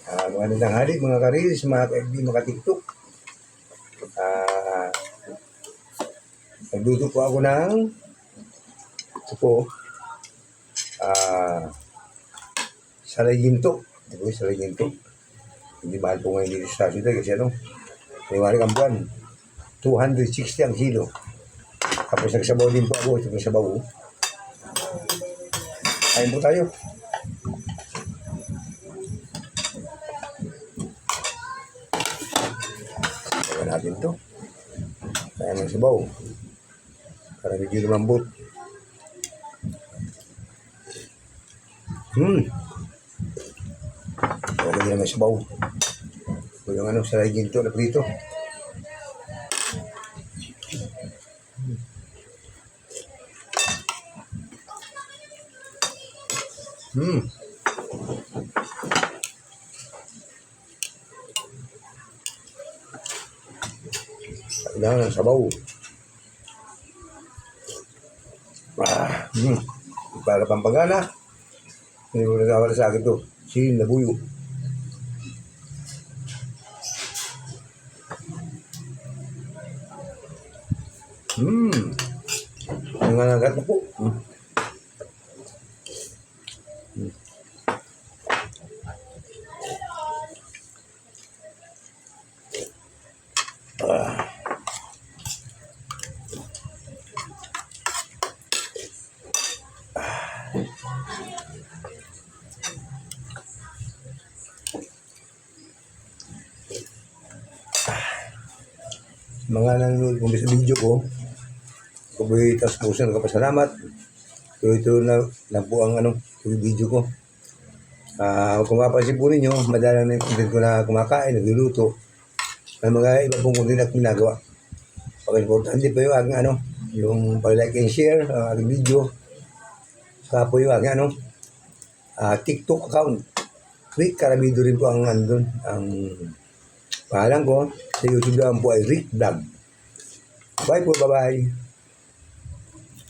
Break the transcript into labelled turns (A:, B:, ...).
A: Magandang tanghali mga ka-reels, mga ka-FB, mga ka-TikTok. Ah, Nagluto po ako ng ito po, salay ginto. Ito po yung salay ginto. Hindi mahal po ngayon dito sa sita kasi liwanag ang buwan. 260 ang kilo. Tapos nagsabaw din po ako. Ito po yung sabaw. Kain po tayo. Kaya natin ito. Kaya ng sabaw. Para medyo lumambot. Kaya lagyan naman sabaw. Ito yung salay ginto na prito. Kailangan ng sabaw. Para pampagana. Hindi mo nagawala sa akin ito. Silin na buyo. Ang nangagat na po. Mga nanonood po sa video ko, kubuhi tas puso nagpapasalamat. Ito na lang po ang yung video ko. Kung mapapansin po ninyo, madalang na yung content ko na kumakain, nagluluto. May mga iba pong content na ginagawa. Pag-importante pa yung aking yung pag-like and share ang aking video. Saka po yung aking TikTok account. Rick Carabido rin po ang andun. Ang pangalan ko sa YouTube lang po ay Rick Vlog. Bye po, bye-bye.